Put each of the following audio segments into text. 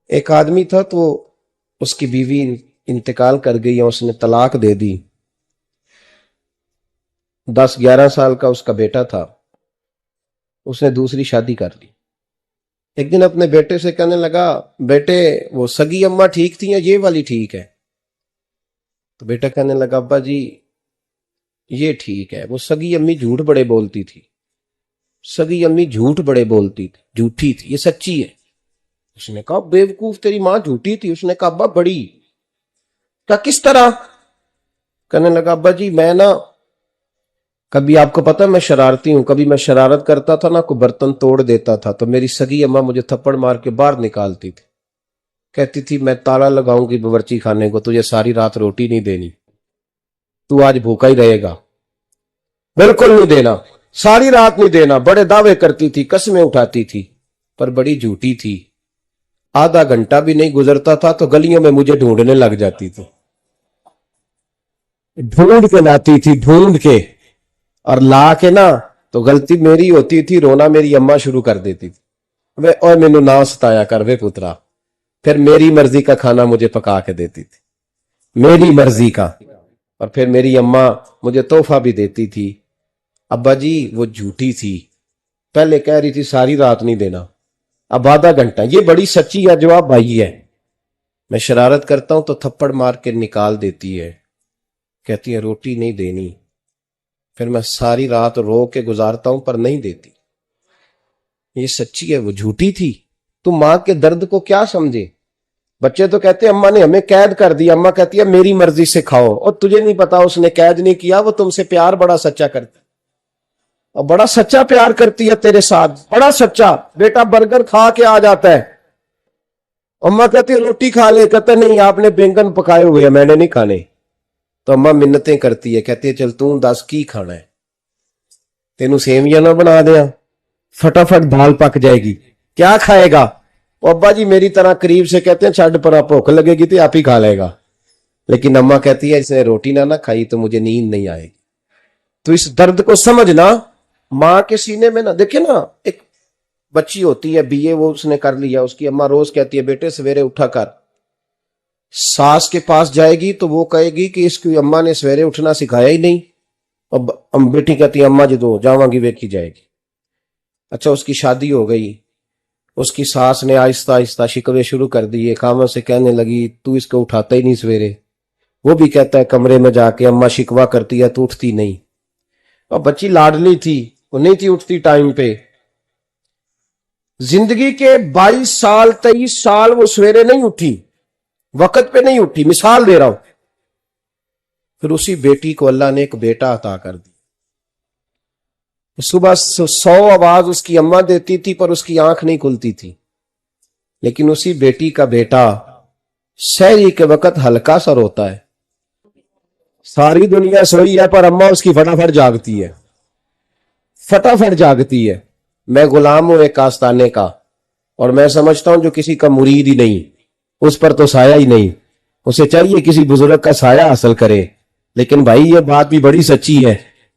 ایک آدمی تھا تو اس کی بیوی انتقال کر گئی اور اس نے طلاق دے دی. 10-11 سال کا اس کا بیٹا تھا. اس نے دوسری شادی کر لی. ایک دن اپنے بیٹے سے کہنے لگا بیٹے وہ سگی اماں ٹھیک تھی یا یہ والی ٹھیک ہے؟ تو بیٹا کہنے لگا ابا جی یہ ٹھیک ہے، وہ سگی امی جھوٹ بڑے بولتی تھی، سگی امی جھوٹ بڑے بولتی تھی، جھوٹی تھی، یہ سچی ہے. اس نے کہا بیوقوف تیری ماں جھوٹی تھی. اس نے کہا ابا بڑی. کہا کس طرح؟ کہنے لگا ابا جی میں نا کبھی، آپ کو پتا میں شرارتی ہوں، کبھی میں شرارت کرتا تھا نا کوئی برتن توڑ دیتا تھا تو میری سگی اماں مجھے تھپڑ مار کے باہر نکالتی تھی، کہتی تھی میں تالا لگاؤں گی باورچی خانے کو، تجھے ساری رات روٹی نہیں دینی، تو آج بھوکا ہی رہے گا، بالکل نہیں دینا، ساری رات نہیں دینا. بڑے دعوے کرتی تھی، قسمیں اٹھاتی تھی، پر بڑی جھوٹی تھی. آدھا گھنٹہ بھی نہیں گزرتا تھا تو گلیوں میں مجھے ڈھونڈنے لگ جاتی تھی، ڈھونڈ کے لاتی تھی، ڈھونڈ کے، اور لا کے نا تو غلطی میری ہوتی تھی، رونا میری اماں شروع کر دیتی تھی. اور مینو نہ ستایا کر وے پترا. پھر میری مرضی کا کھانا مجھے پکا کے دیتی تھی، میری مرضی کا. اور پھر میری اماں مجھے تحفہ بھی دیتی تھی. ابا جی وہ جھوٹی تھی، پہلے کہہ رہی تھی ساری رات نہیں دینا، اب آدھا گھنٹہ. یہ بڑی سچی ہے جواب بھائی ہے. میں شرارت کرتا ہوں تو تھپڑ مار کے نکال دیتی ہے، کہتی ہے روٹی نہیں دینی. پھر میں ساری رات رو کے گزارتا ہوں پر نہیں دیتی. یہ سچی ہے، وہ جھوٹی تھی. تم ماں کے درد کو کیا سمجھے؟ بچے تو کہتے ہیں اماں نے ہمیں قید کر دیا، اماں کہتی ہے میری مرضی سے کھاؤ، اور تجھے نہیں پتا اس نے قید نہیں کیا، وہ تم سے پیار بڑا سچا کرتا ہے، اور بڑا سچا پیار کرتی ہے تیرے ساتھ، بڑا سچا. بیٹا برگر کھا کے آ جاتا ہے، اماں کہتی ہے روٹی کھا لے، کہتا نہیں آپ نے بینگن پکائے ہوئے ہیں میں نے نہیں کھانے. تو اماں منتیں کرتی ہے، کہتی ہے چل توں دس کی کھانا ہے، تینوں سیویاں نہ بنا دیا، فٹافٹ دال پک جائے گی، کیا کھائے گا؟ ابا جی میری طرح قریب سے کہتے ہیں چھڈ پر بھوک لگے گی تو آپ ہی کھا لے گا. لیکن اماں کہتی ہے اس نے روٹی نہ کھائی تو مجھے نیند نہیں آئے گی. تو اس درد کو سمجھنا. ماں کے سینے میں نا دیکھیں نا، ایک بچی ہوتی ہے BA وہ اس نے کر لیا، اس کی اماں روز کہتی ہے بیٹے سویرے اٹھا کر. ساس کے پاس جائے گی تو وہ کہے گی کہ اس کی اماں نے سویرے اٹھنا سکھایا ہی نہیں. اب بیٹی کہتی ہے اماں جدو جاواں گی ویکھی جائے گی. اچھا اس کی شادی ہو گئی، اس کی ساس نے آہستہ آہستہ شکوے شروع کر دیے، خامن سے کہنے لگی تو اس کو اٹھاتا ہی نہیں سویرے. وہ بھی کہتا ہے کمرے میں جا کے اماں شکوا کرتی ہے تو اٹھتی نہیں. اور بچی لاڈلی تھی، وہ نہیں تھی اٹھتی ٹائم پہ. زندگی کے 22 سال 23 سال وہ سویرے نہیں اٹھی، وقت پہ نہیں اٹھی، مثال دے رہا ہوں. پھر اسی بیٹی کو اللہ نے ایک بیٹا عطا کر دی. صبح 100 آواز اس کی اماں دیتی تھی پر اس کی آنکھ نہیں کھلتی تھی. لیکن اسی بیٹی کا بیٹا سحری کے وقت ہلکا سا روتا ہے، ساری دنیا سوئی ہے پر اماں اس کی فٹافٹ جاگتی ہے، فٹافٹ جاگتی ہے. میں غلام ہوں ایک آستانے کا، اور میں سمجھتا ہوں جو کسی کا مرید ہی نہیں اس پر تو سایہ ہی نہیں، اسے چاہیے کسی بزرگ کا سایہ حاصل کرے. لیکن بھائی یہ بات بھی بڑی سچی ہے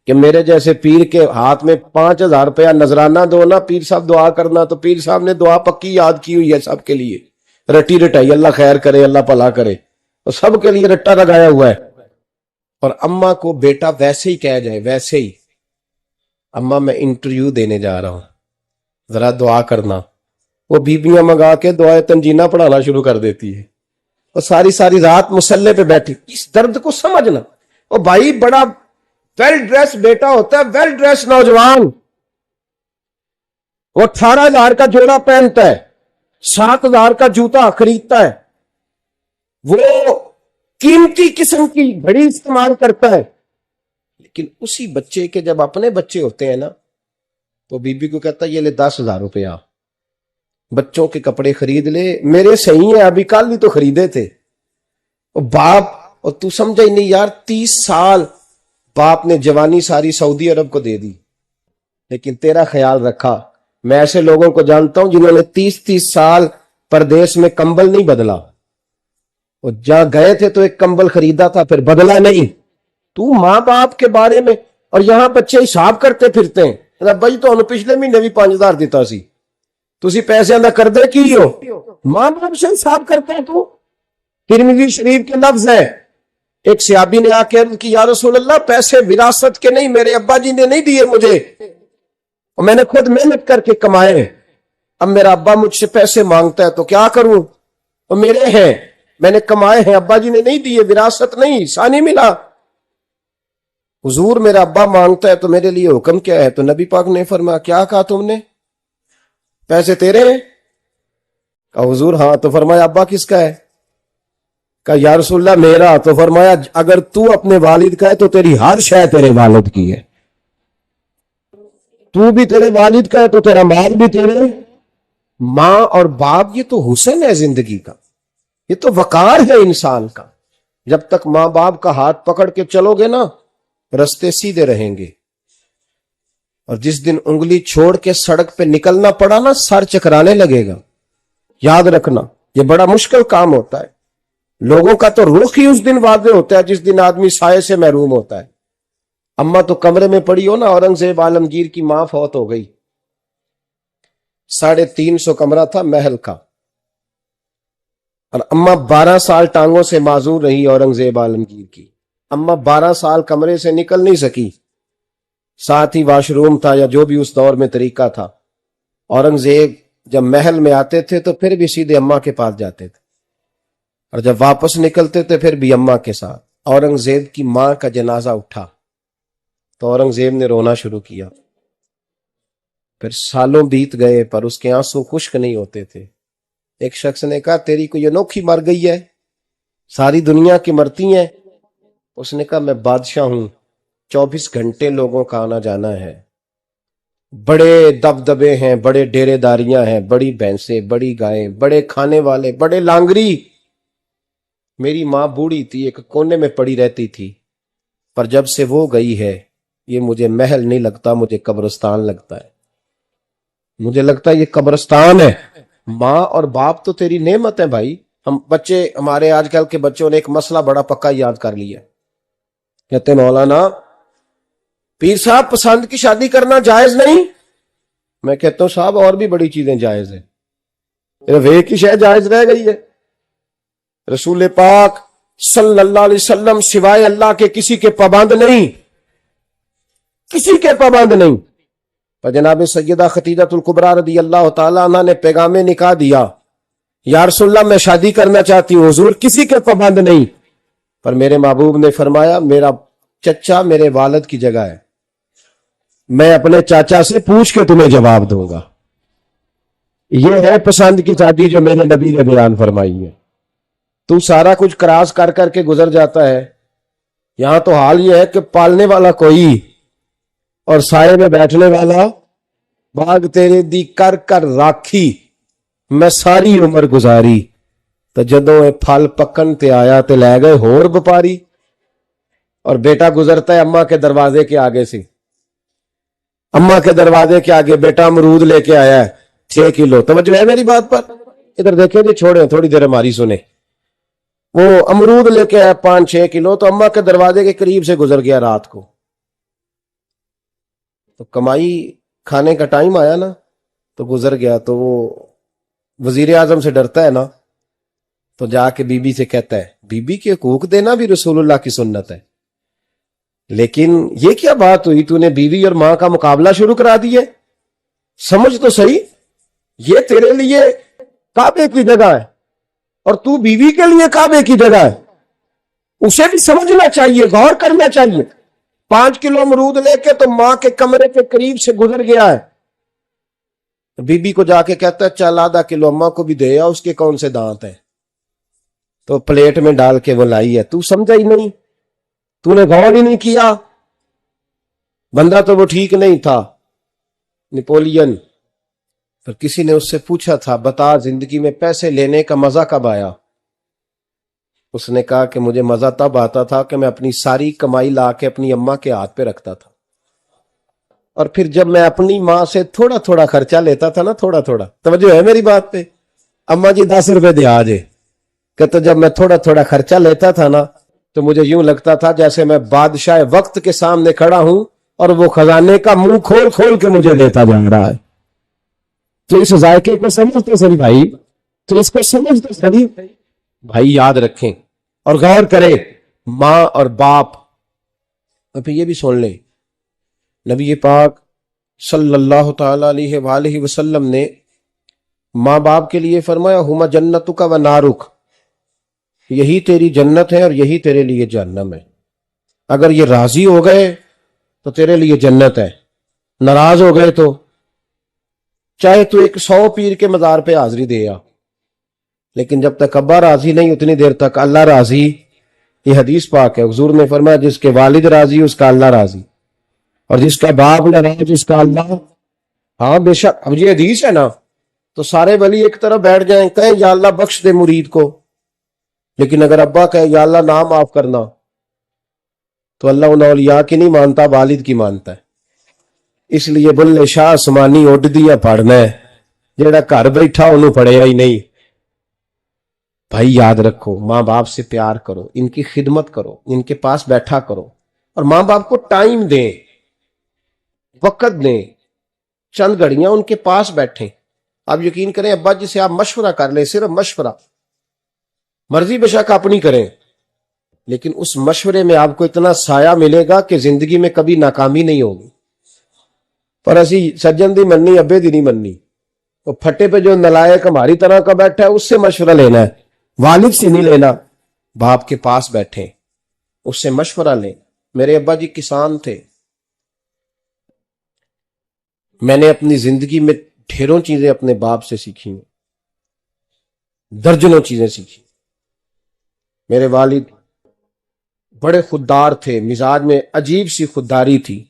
کہ میرے جیسے پیر کے ہاتھ میں 5000 روپیہ نذرانہ دو نا، پیر صاحب دعا کرنا، تو پیر صاحب نے دعا پکی یاد کی ہوئی ہے سب کے لیے، رٹی رٹائی، اللہ خیر کرے اللہ بھلا کرے، اور سب کے لیے رٹا لگایا ہوا ہے. اور اماں کو بیٹا ویسے ہی کہہ جائے، ویسے ہی اماں میں انٹرویو دینے جا رہا ہوں ذرا دعا کرنا، وہ بیبیاں منگا کے دعائے تنجینہ پڑھانا شروع کر دیتی ہے، اور ساری ساری رات مسلح پہ بیٹھی. اس درد کو سمجھنا. اور بھائی بڑا ویل ڈریس بیٹا ہوتا ہے، ویل ڈریس نوجوان، وہ 18,000 کا جوڑا پہنتا ہے، 7,000 کا جوتا خریدتا ہے، وہ قیمتی قسم کی گھڑی استعمال کرتا ہے. لیکن اسی بچے کے جب اپنے بچے ہوتے ہیں نا تو بیوی کو کہتا ہے یہ لے 10,000 روپیہ، بچوں کے کپڑے خرید لے، میرے صحیح ہیں ابھی کل ہی تو خریدے تھے. اور باپ، اور تو سمجھا ہی نہیں یار، 30 سال باپ نے جوانی ساری سعودی عرب کو دے دی، لیکن تیرا خیال رکھا. میں ایسے لوگوں کو جانتا ہوں جنہوں نے 30 سال پردیس میں کمبل نہیں بدلا، اور جہاں گئے تھے تو ایک کمبل خریدا تھا پھر بدلا نہیں. تو ماں باپ کے بارے میں، اور یہاں بچے حساب کرتے پھرتے ہیں بھائی تو پچھلے مہینے بھی 5,000 دیتا سی، تسی پیسے نہ کر دے کی ہو ماں باپ سے حساب کرتے ہیں تو. ترمذی شریف کے لفظ ہے, ایک صحابی نے آ کے عرض کی یا رسول اللہ پیسے وراثت کے نہیں, میرے ابا جی نے نہیں دیے مجھے, اور میں نے خود محنت کر کے کمائے, اب میرا ابا مجھ سے پیسے مانگتا ہے تو کیا کروں, وہ میرے ہیں, میں نے کمائے ہیں, ابا جی نے نہیں دیے, وراثت نہیں, حصہ نہیں ملا. حضور میرا ابا مانگتا ہے تو میرے لیے حکم کیا ہے؟ تو نبی پاک نے فرمایا کیا کہا تم نے, پیسے تیرے ہیں؟ کہا حضور ہاں. تو فرمایا ابا کس کا ہے؟ کہا یا رسول اللہ میرا. تو فرمایا اگر تو اپنے والد کا ہے تو تیری ہر شے تیرے والد کی ہے, تو بھی تیرے والد کا ہے تو تیرا مال بھی تیرے. ماں اور باپ یہ تو حسن ہے زندگی کا, یہ تو وقار ہے انسان کا. جب تک ماں باپ کا ہاتھ پکڑ کے چلو گے نا رستے سیدھے رہیں گے, اور جس دن انگلی چھوڑ کے سڑک پہ نکلنا پڑا نا سر چکرانے لگے گا. یاد رکھنا یہ بڑا مشکل کام ہوتا ہے. لوگوں کا تو رخ ہی اس دن واضح ہوتا ہے جس دن آدمی سائے سے محروم ہوتا ہے. اماں تو کمرے میں پڑی ہو نا, اورنگزیب عالمگیر کی ماں فوت ہو گئی, 350 کمرہ تھا محل کا, اور اماں 12 سال ٹانگوں سے معذور رہی اورنگزیب عالمگیر کی. اماں 12 سال کمرے سے نکل نہیں سکی, ساتھ ہی واش روم تھا یا جو بھی اس دور میں طریقہ تھا. اورنگزیب جب محل میں آتے تھے تو پھر بھی سیدھے اماں کے پاس جاتے تھے, اور جب واپس نکلتے تھے پھر بھی اماں کے ساتھ. اورنگزیب کی ماں کا جنازہ اٹھا تو اورنگزیب نے رونا شروع کیا. پھر سالوں بیت گئے پر اس کے آنسو خشک نہیں ہوتے تھے. ایک شخص نے کہا تیری کوئی انوکھی مر گئی ہے, ساری دنیا کی مرتی ہیں. اس نے کہا میں بادشاہ ہوں, 24 گھنٹے لوگوں کا آنا جانا ہے, بڑے دبدبے ہیں, بڑے ڈیرے داریاں ہیں, بڑی بھینسیں, بڑی گائیں, بڑے کھانے والے, بڑے لانگری. میری ماں بوڑھی تھی, ایک کونے میں پڑی رہتی تھی, پر جب سے وہ گئی ہے یہ مجھے محل نہیں لگتا, مجھے قبرستان لگتا ہے. مجھے لگتا ہے یہ قبرستان ہے. ماں اور باپ تو تیری نعمت ہے بھائی. ہم بچے, ہمارے آج کل کے بچوں نے ایک مسئلہ بڑا پکا یاد کر لیا, کہتے ہیں مولانا پیر صاحب پسند کی شادی کرنا جائز نہیں. میں کہتا ہوں صاحب اور بھی بڑی چیزیں جائز ہیں, صرف ایک ہی شے جائز رہ گئی ہے. رسول پاک صلی اللہ علیہ وسلم سوائے اللہ کے کسی کے پابند نہیں, کسی کے پابند نہیں. پر جناب سیدہ خدیجہ الکبریٰ رضی اللہ تعالیٰ عنہ نے پیغام نکاح دیا, یا رسول اللہ میں شادی کرنا چاہتی ہوں. حضور کسی کے پابند نہیں, پر میرے محبوب نے فرمایا میرا چچا میرے والد کی جگہ ہے, میں اپنے چاچا سے پوچھ کے تمہیں جواب دوں گا. یہ ہے پسند کی شادی جو میرے نبی نے بیان فرمائی ہے. تو سارا کچھ کراس کر کر کے گزر جاتا ہے. یہاں تو حال یہ ہے کہ پالنے والا کوئی اور سائے میں بیٹھنے والا. باغ تیرے دی کر کر راکھی میں ساری عمر گزاری, تو جدوں اے پھل پکن تے آیا تے لے گئے ہور بپاری. اور بیٹا گزرتا ہے اماں کے دروازے کے آگے سے, اماں کے دروازے کے آگے بیٹا امرود لے کے آیا ہے 6 کلو. توجہ ہے میری بات پر؟ ادھر دیکھیں جی, چھوڑیں تھوڑی دیر ہماری سنیں. وہ امرود لے کے آیا 5-6 کلو, تو اماں کے دروازے کے قریب سے گزر گیا رات کو. تو کمائی کھانے کا ٹائم آیا نا تو گزر گیا. تو وہ وزیر اعظم سے ڈرتا ہے نا, تو جا کے بی بی سے کہتا ہے بی بی کے حقوق دینا بھی رسول اللہ کی سنت ہے. لیکن یہ کیا بات ہوئی, تو نے بیوی اور ماں کا مقابلہ شروع کرا دی ہے؟ سمجھ تو صحیح, یہ تیرے لیے کعبے کی جگہ ہے اور تو بیوی کے لیے کعبے کی جگہ ہے. اسے بھی سمجھنا چاہیے, غور کرنا چاہیے. 5 کلو امرود لے کے تو ماں کے کمرے کے قریب سے گزر گیا ہے. بی بی کو جا کے کہتا ہے چل آدھا کلو اماں کو بھی دے آ, اس کے کون سے دانت ہیں. تو پلیٹ میں ڈال کے وہ لائی ہے. تو سمجھا ہی نہیں, تو نے غور ہی نہیں کیا. بندہ تو وہ ٹھیک نہیں تھا, نپولین. پر کسی نے اس سے پوچھا تھا بتا زندگی میں پیسے لینے کا مزہ کب آیا؟ اس نے کہا کہ مجھے مزہ تب آتا تھا کہ میں اپنی ساری کمائی لا کے اپنی اماں کے ہاتھ پہ رکھتا تھا, اور پھر جب میں اپنی ماں سے تھوڑا تھوڑا خرچہ لیتا تھا نا, تھوڑا تھوڑا. توجہ ہے میری بات پہ؟ اماں جی 10 روپے دے آجے. کہ تو جب میں تھوڑا تھوڑا خرچہ لیتا تھا نا تو مجھے یوں لگتا تھا جیسے میں بادشاہ وقت کے سامنے کھڑا ہوں اور وہ خزانے کا منہ کھول کھول کے مجھے دیتا جا رہا ہے. تو اس ذائقے کو سمجھتے سری بھائی، تو اس کو سمجھتے سری بھائی، یاد رکھیں اور غور کریں. ماں اور باپ. اور پھر یہ بھی سن لیں، نبی پاک صلی اللہ تعالی علیہ وآلہ وسلم نے ماں باپ کے لیے فرمایا ہما جنتک و نارک، یہی تیری جنت ہے اور یہی تیرے لیے جہنم ہے. اگر یہ راضی ہو گئے تو تیرے لیے جنت ہے، ناراض ہو گئے تو چاہے تو ایک 100 پیر کے مزار پہ حاضری دے آ، لیکن جب تک ابا راضی نہیں اتنی دیر تک اللہ راضی. یہ حدیث پاک ہے، حضور نے فرمایا جس کے والد راضی اس کا اللہ راضی، اور جس کا باپ ناراض اس کا اللہ. ہاں بے شک. اب یہ حدیث ہے نا، تو سارے ولی ایک طرف بیٹھ جائیں کہیں یا اللہ بخش دے مرید کو، لیکن اگر ابا کہے یا اللہ نام معاف کرنا، تو اللہ ان اولیاء کی نہیں مانتا، والد کی مانتا ہے. اس لیے بلے شاہ آسمانی اڈ دیا پڑھنا ہے، جیڑا گھر بیٹھا انہوں پڑھیا ہی نہیں. بھائی یاد رکھو، ماں باپ سے پیار کرو، ان کی خدمت کرو، ان کے پاس بیٹھا کرو، اور ماں باپ کو ٹائم دیں، وقت دیں، چند گھڑیاں ان کے پاس بیٹھیں. آپ یقین کریں ابا جی سے آپ مشورہ کر لیں، صرف مشورہ، مرضی بے شک اپنی کریں، لیکن اس مشورے میں آپ کو اتنا سایہ ملے گا کہ زندگی میں کبھی ناکامی نہیں ہوگی. پر اسی سجن دی مننی ابے دی نہیں مننی. تو پھٹے پہ جو نلائق ہماری طرح کا بیٹھا ہے اس سے مشورہ لینا ہے، والد سے نہیں لینا. باپ کے پاس بیٹھیں، اس سے مشورہ لیں. میرے ابا جی کسان تھے، میں نے اپنی زندگی میں ڈھیروں چیزیں اپنے باپ سے سیکھی ہیں، درجنوں چیزیں سیکھی. میرے والد بڑے خوددار تھے، مزاج میں عجیب سی خودداری تھی.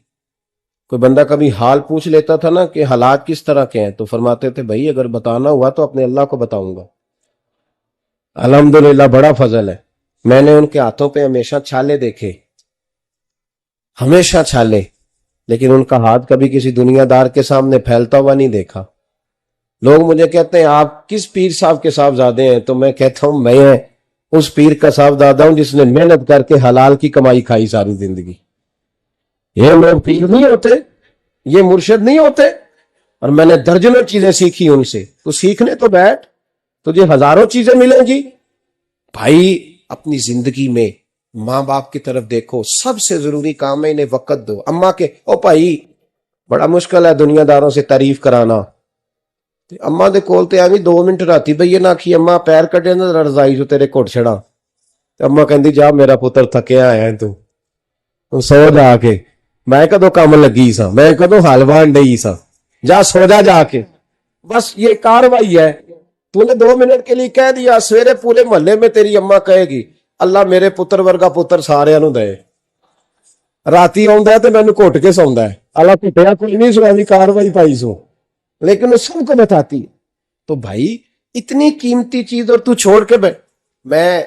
کوئی بندہ کبھی حال پوچھ لیتا تھا نا کہ حالات کس طرح کے ہیں، تو فرماتے تھے بھائی اگر بتانا ہوا تو اپنے اللہ کو بتاؤں گا. الحمدللہ بڑا فضل ہے، میں نے ان کے ہاتھوں پہ ہمیشہ چھالے دیکھے، ہمیشہ چھالے، لیکن ان کا ہاتھ کبھی کسی دنیا دار کے سامنے پھیلتا ہوا نہیں دیکھا. لوگ مجھے کہتے ہیں آپ کس پیر صاحب کے صاحبزادے ہیں، تو میں کہتا ہوں میں اس پیر کا صاحبزادہ ہوں جس نے محنت کر کے حلال کی کمائی کھائی ساری زندگی. یہ لوگ پیر نہیں ہوتے، یہ مرشد نہیں ہوتے، اور میں نے درجنوں چیزیں سیکھی ان سے. تو سیکھنے تو بیٹھ، تجھے ہزاروں چیزیں ملیں گی. بھائی اپنی زندگی میں ماں باپ کی طرف دیکھو، سب سے ضروری کام ہے انہیں وقت دو. اماں کے او بھائی بڑا مشکل ہے دنیا داروں سے تعریف کرانا. اماں دے کول تے ایویں 2 منٹ راتی بھئی نہ آکھی اماں پیر کٹے نہ رضائی جو تیرے گھٹ چھڑا. اماں کہندی جا میرا پتر تھکیا آیا ہے تو سو جا کے، میں کدو کام لگی سا، میں کدو حال وان ڈئی سا، جا سو جا کے. بس یہ کاروائی ہے. تو نے 2 منٹ کے لیے کہہ دیا، سویرے پورے محلے میں تیری اماں کہے گی اللہ میرے پتر ورگا پتر سارے نو دے. راتی آندا ہے تے مینوں گھٹ کے سوندا ہے، اللہ کٹیا کوئی نہیں سنانی کاروائی پائی سو، لیکن وہ سب کو بتاتی. تو بھائی اتنی قیمتی چیز اور تو چھوڑ کے میں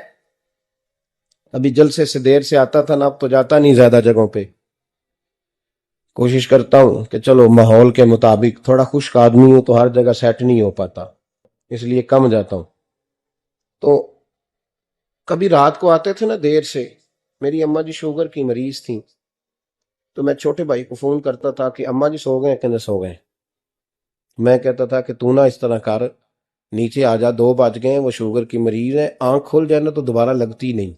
ابھی جلسے سے دیر سے آتا تھا نا، اب تو جاتا نہیں زیادہ جگہوں پہ. کوشش کرتا ہوں کہ چلو ماحول کے مطابق، تھوڑا خشک آدمی ہوں تو ہر جگہ سیٹ نہیں ہو پاتا، اس لیے کم جاتا ہوں. تو کبھی رات کو آتے تھے نا دیر سے، میری اماں جی شوگر کی مریض تھیں، تو میں چھوٹے بھائی کو فون کرتا تھا کہ اماں جی سو گئے کہ نہ سو گئے. میں کہتا تھا کہ تو نہ اس طرح کر، نیچے آ جا، 2 بج گئے، وہ شوگر کی مریض ہے، آنکھ کھول جائے نا تو دوبارہ لگتی نہیں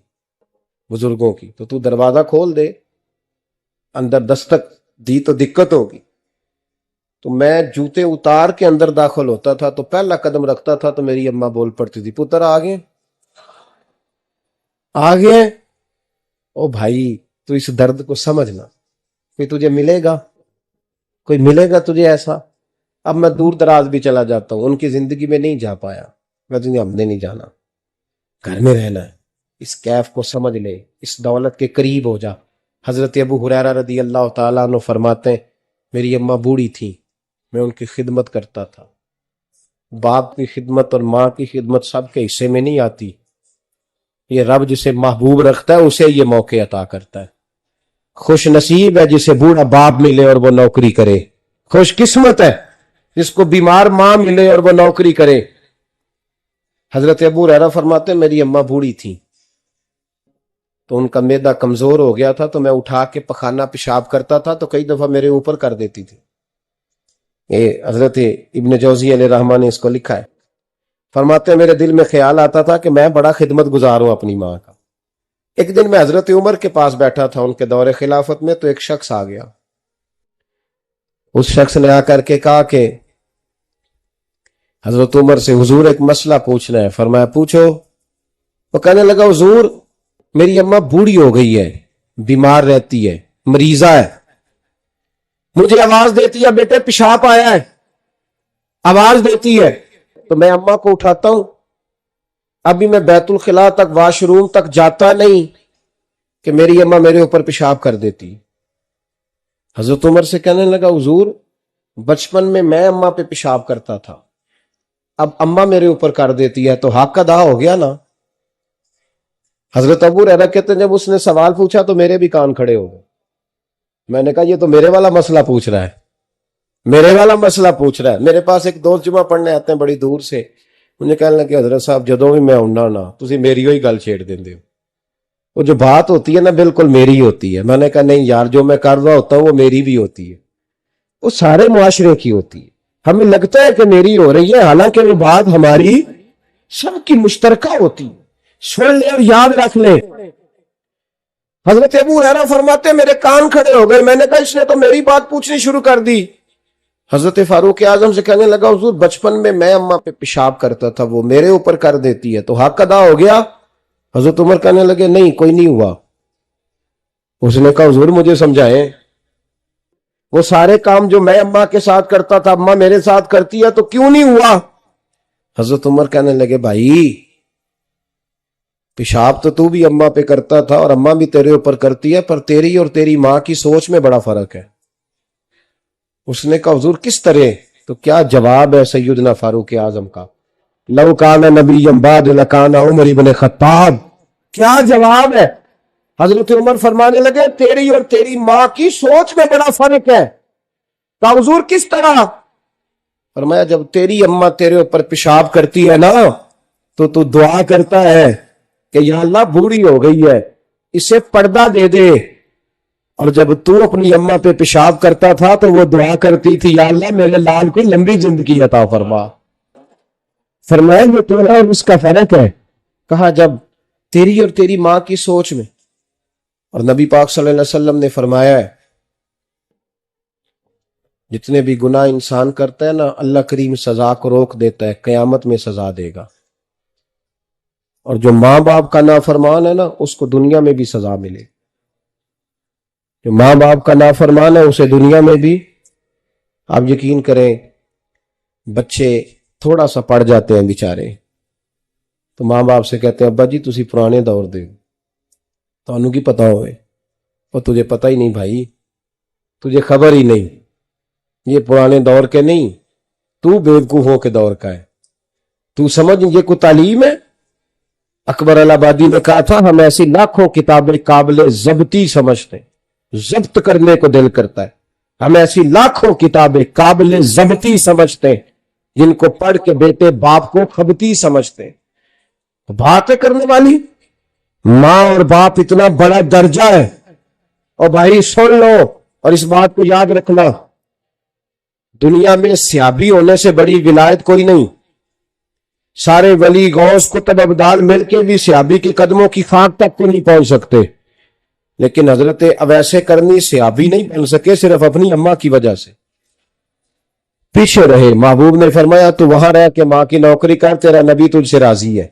بزرگوں کی، تو دروازہ کھول دے، اندر دستک دی تو دقت ہوگی. تو میں جوتے اتار کے اندر داخل ہوتا تھا، تو پہلا قدم رکھتا تھا تو میری اماں بول پڑتی تھی پتر آ گئے. او بھائی تو اس درد کو سمجھنا، کہ تجھے ملے گا، کوئی ملے گا تجھے ایسا. اب میں دور دراز بھی چلا جاتا ہوں، ان کی زندگی میں نہیں جا پایا، میں ہم نے نہیں جانا، گھر میں رہنا ہے. اس کیف کو سمجھ لے، اس دولت کے قریب ہو جا. حضرت ابو ہریرہ رضی اللہ تعالیٰ عنہ فرماتے ہیں میری اماں بوڑھی تھی، میں ان کی خدمت کرتا تھا. باپ کی خدمت اور ماں کی خدمت سب کے حصے میں نہیں آتی، یہ رب جسے محبوب رکھتا ہے اسے یہ موقع عطا کرتا ہے. خوش نصیب ہے جسے بوڑھا باپ ملے اور وہ نوکری کرے، خوش قسمت ہے جس کو بیمار ماں ملے اور وہ نوکری کرے. حضرت ابو ہریرہ فرماتے ہیں میری اماں بوڑھی تھی تو ان کا معدہ کمزور ہو گیا تھا، تو میں اٹھا کے پخانہ پیشاب کرتا تھا تو کئی دفعہ میرے اوپر کر دیتی تھی. یہ حضرت ابن جوزی علیہ رحمٰن نے اس کو لکھا ہے، فرماتے ہیں میرے دل میں خیال آتا تھا کہ میں بڑا خدمت گزار ہوں اپنی ماں کا۔ ایک دن میں حضرت عمر کے پاس بیٹھا تھا ان کے دور خلافت میں، تو ایک شخص آ گیا۔ اس شخص نے آ کر کے کہا کہ حضرت عمر سے حضور ایک مسئلہ پوچھنا ہے۔ فرمایا پوچھو۔ وہ کہنے لگا حضور میری اماں بوڑھی ہو گئی ہے، بیمار رہتی ہے، مریضہ ہے، مجھے آواز دیتی ہے بیٹے پیشاب آیا ہے، آواز دیتی ہے تو میں اماں کو اٹھاتا ہوں، ابھی میں بیت الخلاء تک واش روم تک جاتا نہیں کہ میری اماں میرے اوپر پیشاب کر دیتی۔ حضرت عمر سے کہنے لگا حضور بچپن میں اماں پہ پیشاب کرتا تھا، اب اماں میرے اوپر کر دیتی ہے تو حق ادا ہو گیا نا۔ حضرت ابو ہریرہ کہتے ہیں جب اس نے سوال پوچھا تو میرے بھی کان کھڑے ہو گئے۔ میں نے کہا یہ تو میرے والا مسئلہ پوچھ رہا ہے، میرے والا مسئلہ پوچھ رہا ہے۔ میرے پاس ایک دوست جمعہ پڑھنے آتے ہیں بڑی دور سے، مجھے کہنے لگے حضرت صاحب جدوں بھی میں آؤنا نا تسی میری ہوئی گل چھیڑ دیندے ہو، وہ جو بات ہوتی ہے نا بالکل میری ہوتی ہے۔ میں نے کہا نہیں یار جو میں کر رہا ہوتا ہوں وہ میری بھی ہوتی ہے، وہ سارے معاشرے کی ہوتی ہے، ہمیں لگتا ہے کہ میری ہو رہی ہے حالانکہ وہ بات ہماری سب کی مشترکہ ہوتی ہے۔ سن لے اور یاد رکھ لے۔ حضرت ابو ہریرہ فرماتے ہیں میرے کان کھڑے ہو گئے، میں نے کہا اس نے تو میری بات پوچھنی شروع کر دی۔ حضرت فاروق اعظم سے کہنے لگا حضور بچپن میں اماں پہ پیشاب کرتا تھا، وہ میرے اوپر کر دیتی ہے تو حق ادا ہو گیا۔ حضرت عمر کہنے لگے نہیں کوئی نہیں ہوا۔ اس نے کہا حضور مجھے سمجھائیں، وہ سارے کام جو میں اماں کے ساتھ کرتا تھا اماں میرے ساتھ کرتی ہے تو کیوں نہیں ہوا؟ حضرت عمر کہنے لگے بھائی پیشاب تو بھی اماں پہ کرتا تھا اور اماں بھی تیرے اوپر کرتی ہے، پر تیری اور تیری ماں کی سوچ میں بڑا فرق ہے۔ اس نے کہا حضور کس طرح؟ تو کیا جواب ہے سیدنا فاروق اعظم کا، لو کان نبی بعد لکان عمر بن خطاب، کیا جواب ہے؟ حضرت عمر فرمانے لگے تیری اور تیری ماں کی سوچ میں بڑا فرق ہے۔ کہا حضور کس طرح؟ فرمایا جب تیری اماں تیرے اوپر پیشاب کرتی ہے نا تو دعا کرتا ہے کہ یا اللہ بوڑھی ہو گئی ہے اسے پردہ دے دے، اور جب تو اپنی اماں پہ پیشاب کرتا تھا تو وہ دعا کرتی تھی یا اللہ میرے لال کو لمبی زندگی عطا فرما۔ فرمایا یہ تیرا اور اس کا فرق ہے۔ کہا جب تیری اور تیری ماں کی سوچ میں۔ اور نبی پاک صلی اللہ علیہ وسلم نے فرمایا ہے جتنے بھی گناہ انسان کرتا ہے نا اللہ کریم سزا کو روک دیتا ہے، قیامت میں سزا دے گا، اور جو ماں باپ کا نافرمان ہے نا اس کو دنیا میں بھی سزا ملے، جو ماں باپ کا نافرمان ہے اسے دنیا میں بھی۔ آپ یقین کریں بچے تھوڑا سا پڑ جاتے ہیں بیچارے تو ماں باپ سے کہتے ہیں ابا جی تسی پرانے دور دے تو انہوں کی پتا ہوئے، اور تجھے پتہ ہی نہیں بھائی، تجھے خبر ہی نہیں، یہ پرانے دور کے نہیں، تو بیوقوفوں کے دور کا ہے، تو سمجھ یہ کوئی تعلیم ہے؟ اکبر الہآبادی نے کہا تھا ہم ایسی لاکھوں کتابیں قابل ضبطی سمجھتے ہیں، ضبط کرنے کو دل کرتا ہے، ہم ایسی لاکھوں کتابیں قابل ضبطی سمجھتے ہیں جن کو پڑھ کے بیٹے باپ کو خبتی سمجھتے ہیں۔ باتیں کرنے والی ماں اور باپ اتنا بڑا درجہ ہے، اور بھائی سن لو اور اس بات کو یاد رکھنا، دنیا میں سیابی ہونے سے بڑی ولایت کوئی نہیں۔ سارے ولی غوث کتب ابدال مل کے بھی سیابی کے قدموں کی خاک تک کو نہیں پہنچ سکتے، لیکن حضرت اویس کرنی سیابی نہیں بن سکے صرف اپنی اماں کی وجہ سے، پیچھے رہے۔ محبوب نے فرمایا تو وہاں رہ کے ماں کی نوکری کر، تیرا نبی تجھ سے راضی ہے۔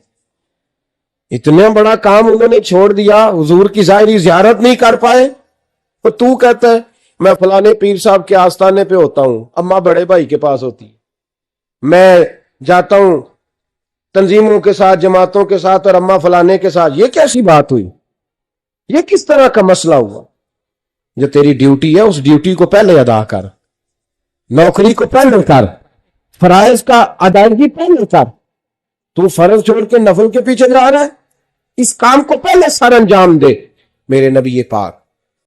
اتنا بڑا کام انہوں نے چھوڑ دیا، حضور کی ظاہری زیارت نہیں کر پائے، اور تو کہتا ہے میں فلانے پیر صاحب کے آستانے پہ ہوتا ہوں، اماں بڑے بھائی کے پاس ہوتی ہے، میں جاتا ہوں تنظیموں کے ساتھ جماعتوں کے ساتھ اور اماں فلانے کے ساتھ۔ یہ کیسی بات ہوئی؟ یہ کس طرح کا مسئلہ ہوا؟ جو تیری ڈیوٹی ہے اس ڈیوٹی کو پہلے ادا کر، نوکری کو پہلے کر، فرائض کا ادائیگی پہلے کر۔ تو فرض چھوڑ کے نفل کے پیچھے جا رہا ہے، اس کام کو پہلے سر انجام دے۔ میرے نبی پاک